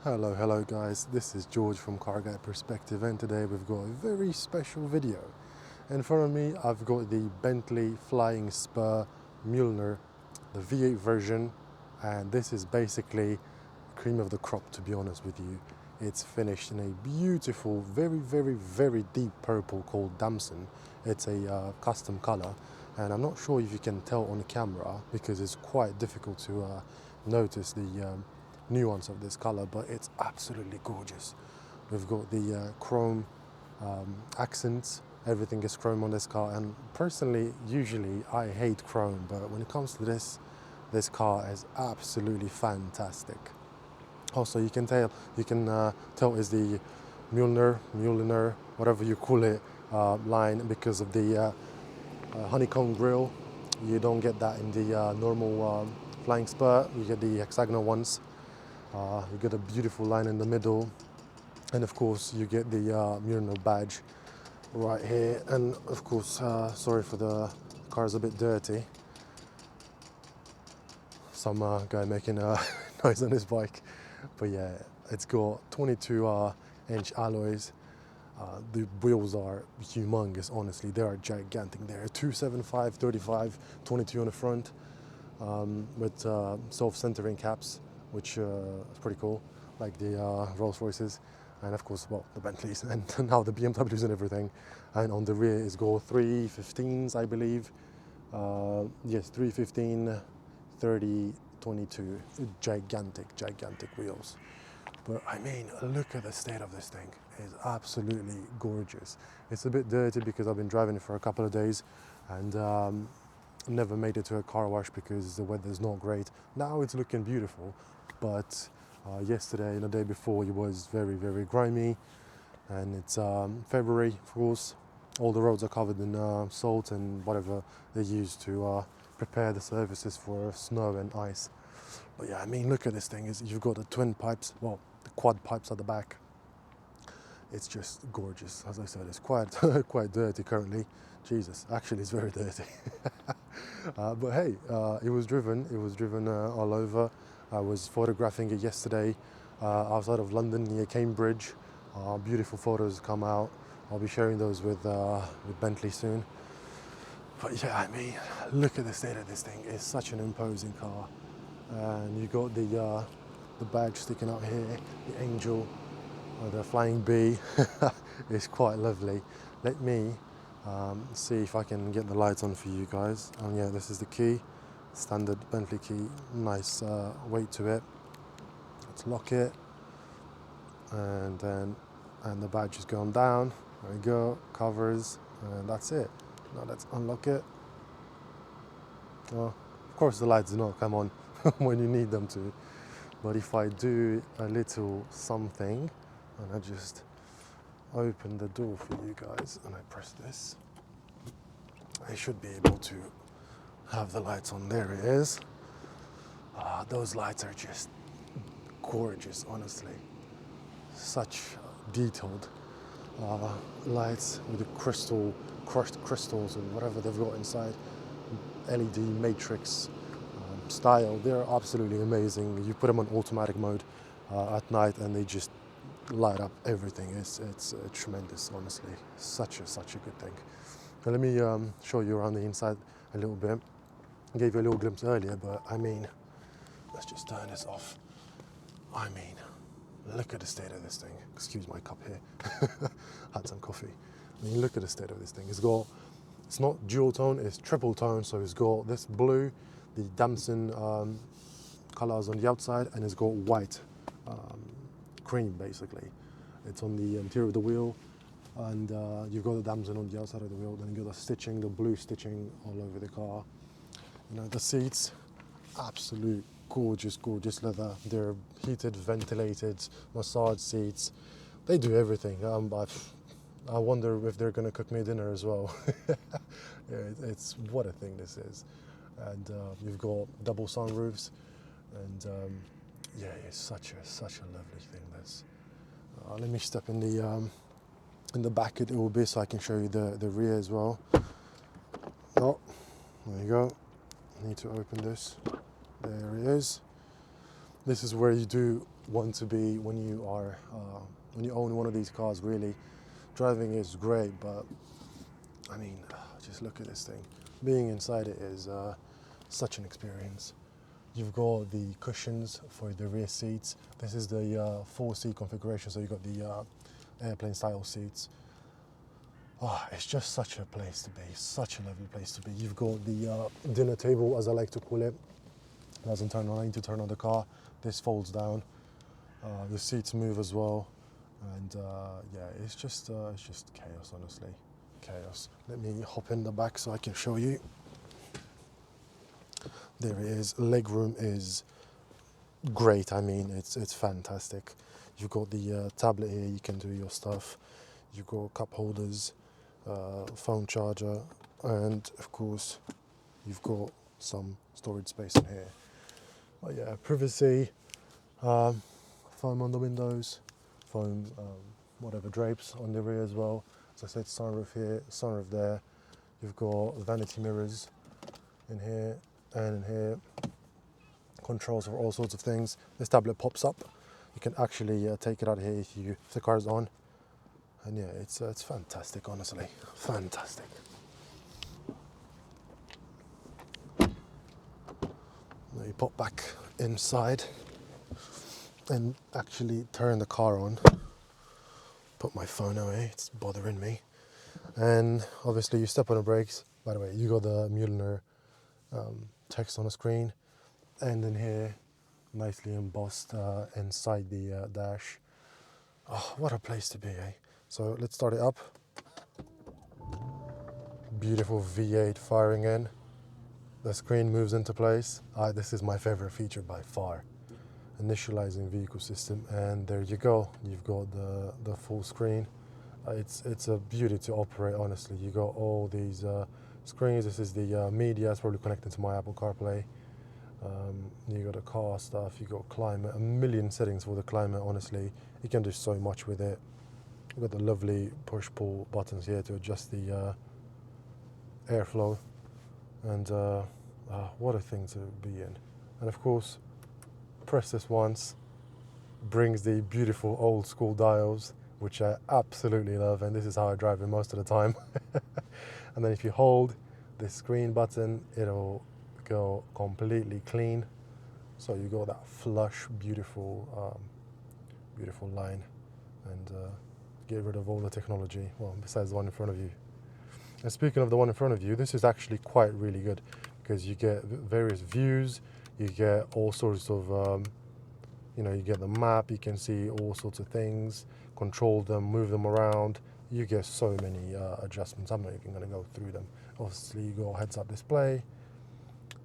Hello guys, this is George from Car Guy Perspective, and today we've got a very special video. In front of me I've got the Bentley Flying Spur Mulliner, the V8 version, and this is basically cream of the crop, to be honest with you. It's finished in a beautiful, very deep purple called damson. It's a custom color, and I'm not sure if you can tell on camera because it's quite difficult to notice the nuance of this color, but it's absolutely gorgeous. We've got the chrome accents. Everything is chrome on this car, and personally, usually I hate chrome, but when it comes to this car is absolutely fantastic. Also, you can tell is the Mulliner, whatever you call it, line because of the honeycomb grille. You don't get that in the normal Flying Spur. You get the hexagonal ones. You get a beautiful line in the middle, and of course you get the Mulliner badge right here. And of course, sorry for the car's a bit dirty. Some guy making a noise on his bike, but yeah, it's got 22-inch alloys. The wheels are humongous, honestly. They are gigantic. They're 275, 35, 22 on the front, with self-centering caps, which is pretty cool, like the Rolls Royces, and of course, well, the Bentleys, and now the BMWs and everything. And on the rear is got 315s, I believe. Yes, 315, 30, 22. Gigantic wheels. But I mean, look at the state of this thing. It's absolutely gorgeous. It's a bit dirty because I've been driving it for a couple of days, and never made it to a car wash because the weather's not great. Now it's looking beautiful, but yesterday and the day before it was very grimy, and it's February, of course. All the roads are covered in salt and whatever they use to prepare the surfaces for snow and ice. But yeah, I mean, look at this thing. You've got the twin pipes, well, the quad pipes at the back. It's just gorgeous. As I said, it's quite quite dirty currently. Jesus, actually, it's very dirty. But hey, it was driven. It was driven all over. I was photographing it yesterday outside of London near Cambridge. Beautiful photos come out. I'll be sharing those with Bentley soon. But yeah, I mean, look at the state of this thing. It's such an imposing car, and you got the badge sticking out here, the angel, the flying bee. It's quite lovely. Let me see if I can get the lights on for you guys. And yeah, this is the key, standard Bentley key. Nice weight to it. Let's lock it, and the badge is going down. There we go, covers, and that's it. Now let's unlock it. Well, of course the lights do not come on when you need them to, but if I do a little something, and I just open the door for you guys, and I press this, I should be able to have the lights on. There it is. Those lights are just gorgeous, honestly. Such detailed lights with the crushed crystals and whatever they've got inside, LED matrix style. They're absolutely amazing. You put them on automatic mode at night, and they just light up everything. It's tremendous, honestly. Such a good thing. Now let me show you around the inside a little bit. I gave you a little glimpse earlier, but I mean, let's just turn this off. I mean, look at the state of this thing. Excuse my cup here. Had some coffee. I mean, look at the state of this thing. It's not dual tone, it's triple tone. So it's got this blue, the damson colors on the outside, and it's got white cream, basically. It's on the interior of the wheel, and you've got the damson on the outside of the wheel. Then you got the stitching, the blue stitching all over the car. You know, the seats, absolute gorgeous leather. They're heated, ventilated, massage seats. They do everything. I wonder if they're gonna cook me dinner as well. Yeah, it's what a thing this is. And you've got double sunroofs, and yeah, it's such a lovely thing. This. Let me step in the back it will be, so I can show you the rear as well. Oh, there you go. I need to open this. There it is. This is where you do want to be when you are when you own one of these cars. Really, driving is great, but I mean, just look at this thing. Being inside it is such an experience. You've got the cushions for the rear seats. This is the 4-seat configuration, so you've got the airplane style seats. Oh, it's just such a place to be, such a lovely place to be. You've got the dinner table, as I like to call it. It doesn't turn on, I need to turn on the car. This folds down. The seats move as well. And yeah, it's just chaos, honestly. Chaos. Let me hop in the back so I can show you. There it is. Legroom is great. I mean, it's fantastic. You've got the tablet here, you can do your stuff. You've got cup holders, phone charger, and of course you've got some storage space in here. But yeah, privacy, foam on the windows, foam whatever drapes on the rear as well. As I said, sunroof here, sunroof there. You've got vanity mirrors in here and in here. Controls for all sorts of things. This tablet pops up. You can actually take it out here if the car's on. And yeah, it's fantastic, honestly, fantastic. Now you pop back inside and actually turn the car on. Put my phone away, it's bothering me. And obviously you step on the brakes. By the way, you got the Mulliner text on the screen. And in here, nicely embossed inside the dash. Oh, what a place to be, eh? So let's start it up. Beautiful V8 firing in. The screen moves into place. This is my favorite feature by far. Initializing vehicle system, and there you go. You've got the full screen. It's a beauty to operate, honestly. You got all these screens. This is the media. It's probably connected to my Apple CarPlay. You got the car stuff. You got climate. A million settings for the climate. Honestly, you can do so much with it. You've got the lovely push-pull buttons here to adjust the airflow, and what a thing to be in. And of course, press this once, brings the beautiful old school dials, which I absolutely love, and this is how I drive it most of the time. And then if you hold the screen button, it'll go completely clean. So you got that flush, beautiful line, and get rid of all the technology, well, besides the one in front of you. And speaking of the one in front of you, this is actually quite really good, because you get various views, you get all sorts of, you get the map, you can see all sorts of things, control them, move them around. You get so many adjustments. I'm not even going to go through them. Obviously, you got heads-up display.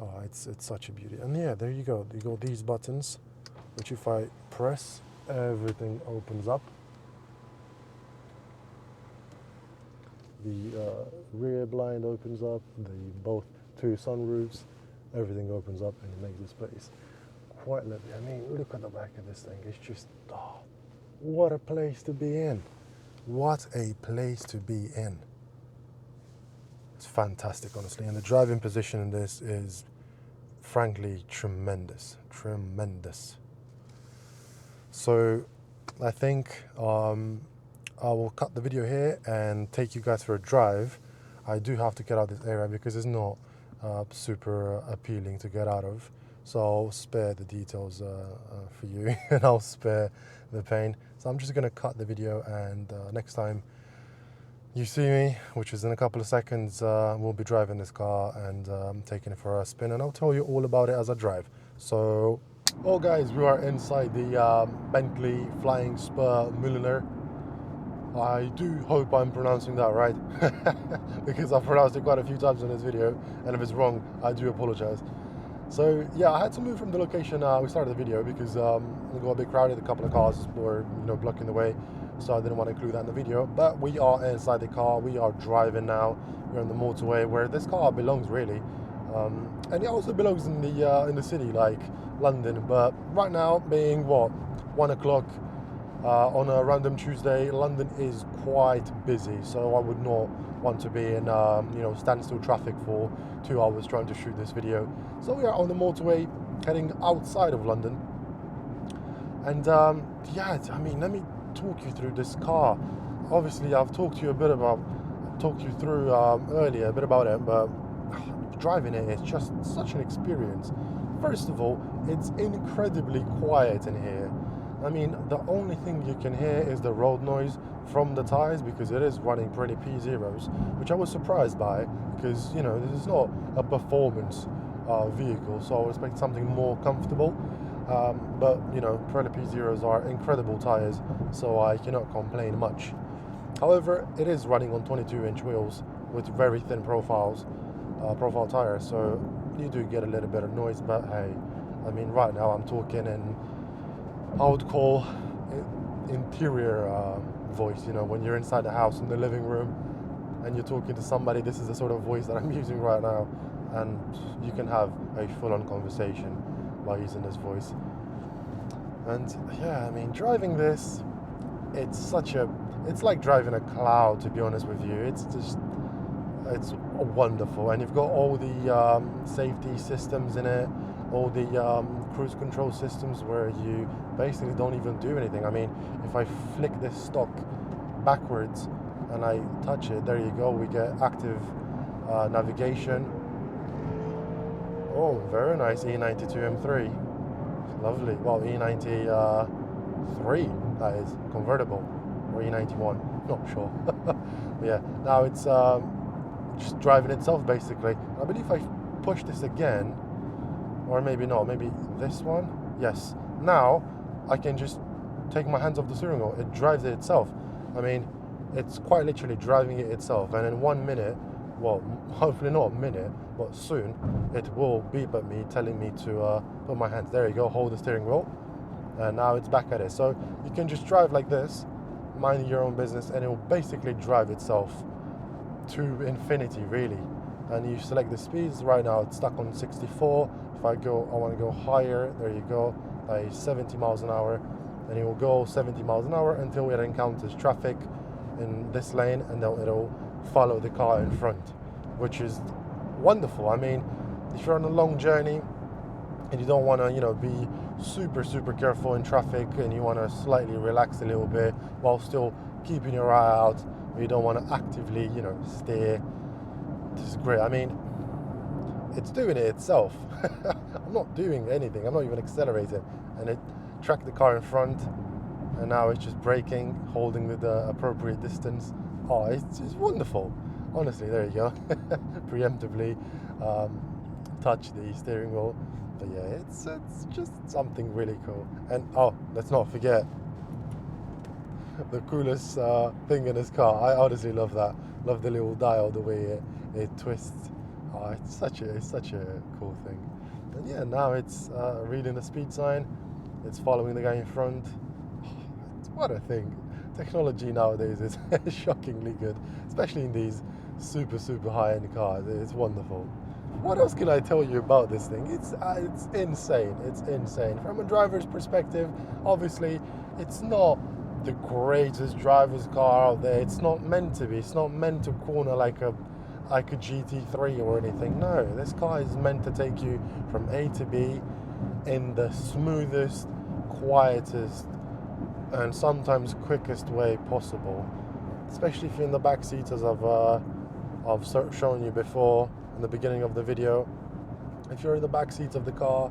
Oh, it's such a beauty. And yeah, there you go. You got these buttons, which if I press, everything opens up. The rear blind opens up, both two sunroofs, everything opens up, and it makes this place quite lovely. I mean, look at the back of this thing. It's just, what a place to be in. What a place to be in. It's fantastic, honestly. And the driving position in this is, frankly, tremendous. Tremendous. So I think I will cut the video here and take you guys for a drive. I do have to get out of this area because it's not super appealing to get out of. So I'll spare the details for you, and I'll spare the pain. So I'm just going to cut the video, and next time you see me, which is in a couple of seconds, we'll be driving this car and taking it for a spin, and I'll tell you all about it as I drive. So, oh guys, we are inside the Bentley Flying Spur Mulliner. I do hope I'm pronouncing that right, because I've pronounced it quite a few times in this video, and if it's wrong, I do apologize. So yeah, I had to move from the location we started the video because it got a bit crowded, a couple of cars were blocking the way, so I didn't want to include that in the video. But we are inside the car, we are driving now, we're on the motorway where this car belongs really, and it also belongs in the city like London, but right now being 1 o'clock on a random Tuesday, London is quite busy, so I would not want to be in standstill traffic for 2 hours trying to shoot this video. So we are on the motorway heading outside of London, And yeah, I mean, let me talk you through this car. Obviously, I've talked to you through earlier a bit about it, but driving it is just such an experience. First of all, it's incredibly quiet in here. I mean, the only thing you can hear is the road noise from the tires, because it is running pretty P0s, which I was surprised by, because, you know, this is not a performance vehicle, so I would expect something more comfortable. But, you know, Pirelli P0s are incredible tires, so I cannot complain much. However, it is running on 22-inch wheels with very thin profile tires, so you do get a little bit of noise, but hey, I mean, right now I'm talking in, I would call it interior voice. You know, when you're inside the house in the living room and you're talking to somebody, this is the sort of voice that I'm using right now, and you can have a full-on conversation by using this voice. And yeah, I mean, driving this, it's like driving a cloud, to be honest with you. It's wonderful, and you've got all the safety systems in it, all the cruise control systems where you basically don't even do anything. I mean, if I flick this stock backwards and I touch it, there you go, we get active navigation. Oh, very nice E92 M3. Lovely. Well, E93, that is, convertible, or E91, not sure. But yeah, now it's just driving itself, basically. I believe if I push this again, or maybe not, maybe this one, yes, now I can just take my hands off the steering wheel. It drives it itself. I mean, it's quite literally driving it itself, and in 1 minute, well, hopefully not a minute, but soon, it will beep at me, telling me to put my hands, there you go, hold the steering wheel, and now it's back at it. So you can just drive like this, mind your own business, and it will basically drive itself to infinity, really. And you select the speeds. Right now it's stuck on 64. If I want to go higher, there you go, 70 miles an hour, and it will go 70 miles an hour until it encounters traffic in this lane, and then it'll follow the car in front, which is wonderful. I mean, if you're on a long journey and you don't want to, you know, be super careful in traffic, and you want to slightly relax a little bit while still keeping your eye out, or you don't want to actively, you know, steer, this is great. I mean, it's doing it itself. I'm not doing anything, I'm not even accelerating, and it tracked the car in front, and now it's just braking, holding the appropriate distance. Oh, it's wonderful. Honestly, there you go. Preemptively touch the steering wheel. But yeah, it's just something really cool. And oh, let's not forget the coolest thing in this car. I honestly love that. Love the little dial, the way it twists. Oh, it's such a cool thing. And yeah, now it's reading the speed sign. It's following the guy in front. What a thing. Technology nowadays is shockingly good, especially in these super high-end cars. It's wonderful. What else can I tell you about this thing? It's insane. It's insane. From a driver's perspective, obviously, it's not the greatest driver's car out there. It's not meant to be. It's not meant to corner like a GT3 or anything. No, this car is meant to take you from A to B in the smoothest, quietest, and sometimes quickest way possible. Especially if you're in the back seat, as I've shown you before in the beginning of the video. If you're in the back seat of the car,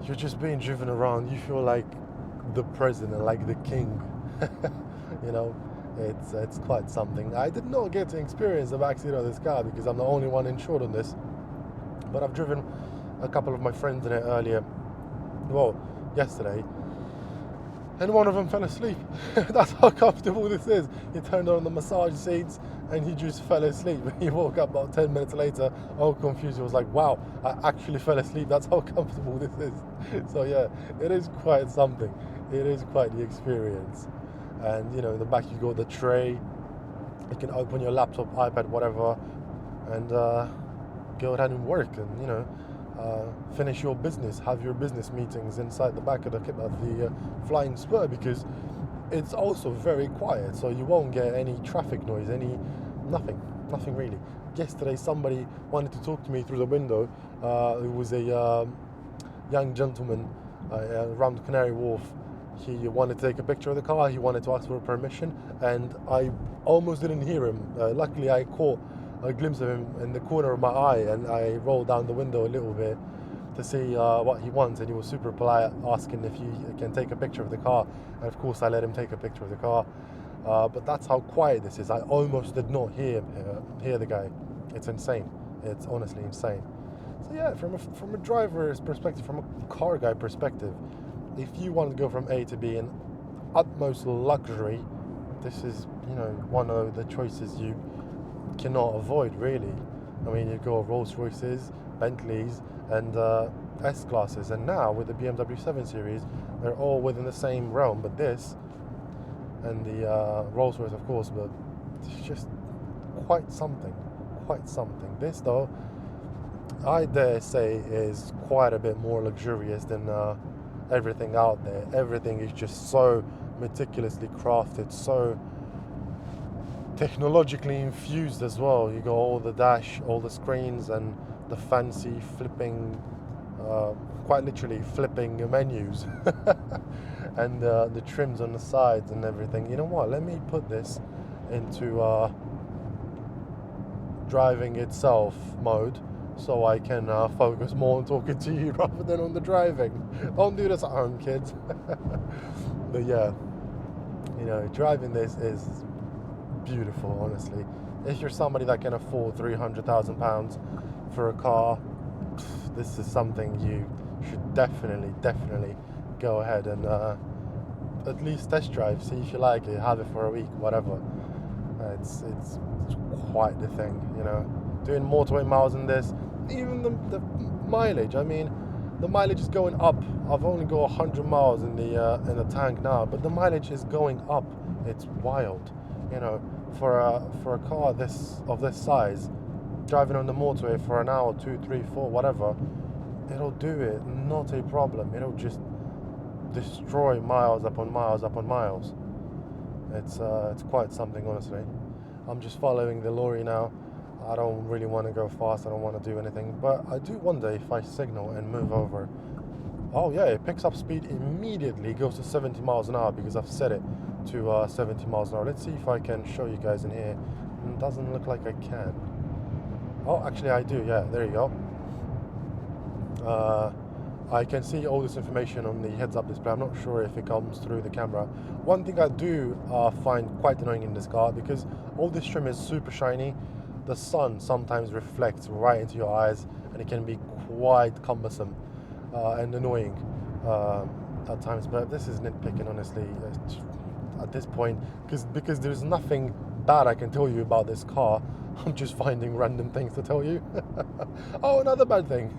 you're just being driven around. You feel like the president, like the king. You know, it's quite something. I did not get to experience the back seat of this car because I'm the only one insured on this. But I've driven a couple of my friends in it earlier. Well, yesterday. And one of them fell asleep. That's how comfortable this is. He turned on the massage seats and he just fell asleep. He woke up about 10 minutes later, all confused. He was like, wow, I actually fell asleep. That's how comfortable this is. So yeah, it is quite something. It is quite the experience. And you know, in the back you got the tray. You can open your laptop, iPad, whatever, and go ahead and work, and you know, finish your business, have your business meetings inside the back of the Flying Spur, because it's also very quiet, so you won't get any traffic noise, nothing really. Yesterday somebody wanted to talk to me through the window. It was a young gentleman around Canary Wharf. He wanted to take a picture of the car. He wanted to ask for permission, and I almost didn't hear him. Luckily, I caught a glimpse of him in the corner of my eye, and I rolled down the window a little bit to see what he wants, and he was super polite, asking if he can take a picture of the car, and of course I let him take a picture of the car. But that's how quiet this is. I almost did not hear the guy. It's insane. It's honestly insane. So yeah, from a driver's perspective, from a car guy perspective, if you want to go from A to B in utmost luxury, this is, one of the choices you cannot avoid, really. I mean, you go Rolls Royces, Bentleys, and S classes, and now with the BMW 7 Series, they're all within the same realm. But this and the Rolls Royce, of course, but it's just quite something. This, though, I dare say, is quite a bit more luxurious than everything out there. Everything is just so meticulously crafted, so technologically infused as well. You got all the dash, all the screens, and the fancy flipping, quite literally flipping menus, and the trims on the sides and everything. You know what? Let me put this into driving itself mode, so I can focus more on talking to you rather than on the driving. Don't do this at home, kids. But yeah, driving this is beautiful, honestly. If you're somebody that can afford £300,000 for a car, this is something you should definitely go ahead and at least test drive, see if you like it, have it for a week, whatever. It's quite the thing, doing motorway miles in this. Even the mileage, I mean, the mileage is going up. I've only got 100 miles in the tank now, but the mileage is going up. It's wild, for a car of this size, driving on the motorway for an hour, 2, 3, 4, whatever, it'll do it, not a problem. It'll just destroy miles upon miles upon miles. It's quite something, honestly. I'm just following the lorry now. I don't really want to go fast. I don't want to do anything, but I do wonder if I signal and move over. Oh yeah, it picks up speed immediately. It goes to 70 miles an hour because I've set it to 70 miles an hour. Let's see if I can show you guys in here. It doesn't look like I can. Oh, actually I do. Yeah, there you go. I can see all this information on the heads-up display. I'm not sure if it comes through the camera. One thing I do find quite annoying in this car, because all this trim is super shiny, the sun sometimes reflects right into your eyes, and it can be quite cumbersome and annoying at times. But this is nitpicking, honestly, at this point, because there's nothing bad I can tell you about this car. I'm just finding random things to tell you. Oh, another bad thing.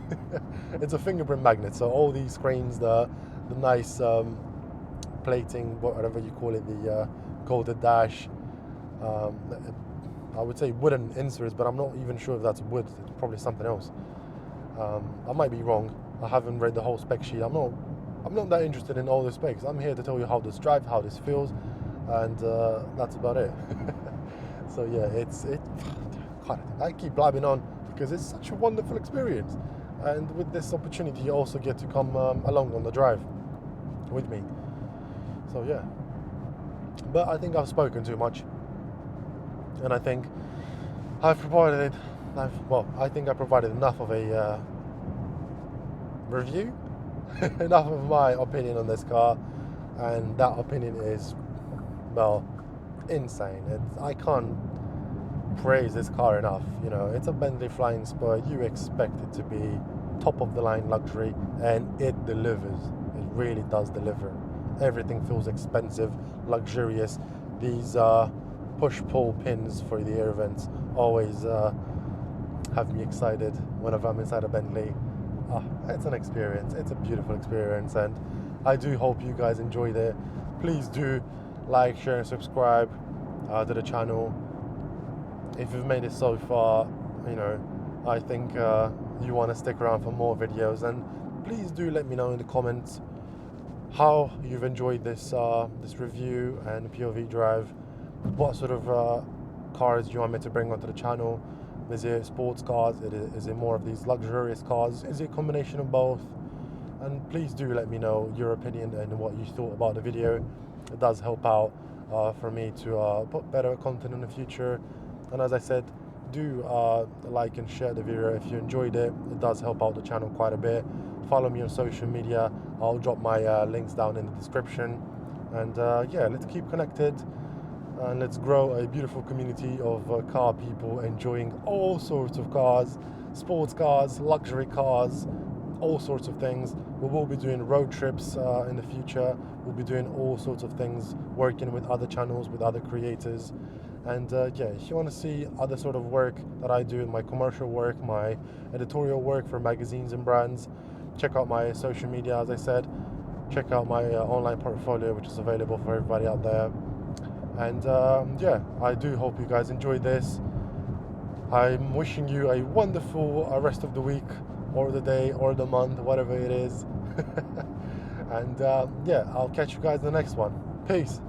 It's a fingerprint magnet. So all these screens, the nice plating, whatever you call it, the golded dash. I would say wooden inserts, but I'm not even sure if that's wood. It's probably something else. I might be wrong. I haven't read the whole spec sheet. I'm not that interested in all the specs. I'm here to tell you how this drives, how this feels, and that's about it. So yeah, God, I keep blabbing on because it's such a wonderful experience, and with this opportunity you also get to come along on the drive with me. So yeah, but I think I've spoken too much, and I think I provided enough of a review, enough of my opinion on this car, and that opinion is, well, insane. I can't praise this car enough. It's a Bentley Flying Spur. You expect it to be top of the line luxury, and it delivers. It really does deliver. Everything feels expensive, luxurious. These push-pull pins for the air vents always have me excited whenever I'm inside a Bentley. It's an experience. It's a beautiful experience, and I do hope you guys enjoyed it. Please do like, share, and subscribe to the channel. If you've made it so far, I think you want to stick around for more videos, and please do let me know in the comments how you've enjoyed this review and POV drive. What sort of cars do you want me to bring onto the channel? Is it sports cars? Is it more of these luxurious cars? Is it a combination of both? and please do let me know your opinion and what you thought about the video. It does help out for me to put better content in the future. And as I said, do like and share the video if you enjoyed it. It does help out the channel quite a bit. Follow me on social media. I'll drop my links down in the description. And yeah, let's keep connected and let's grow a beautiful community of car people enjoying all sorts of cars, sports cars, luxury cars, all sorts of things. We will be doing road trips in the future. We'll be doing all sorts of things, working with other channels, with other creators. And yeah, if you want to see other sort of work that I do, my commercial work, my editorial work for magazines and brands, check out my social media, as I said. Check out my online portfolio, which is available for everybody out there. And yeah, I do hope you guys enjoyed this. I'm wishing you a wonderful rest of the week, or the day, or the month, whatever it is. And yeah, I'll catch you guys in the next one. Peace.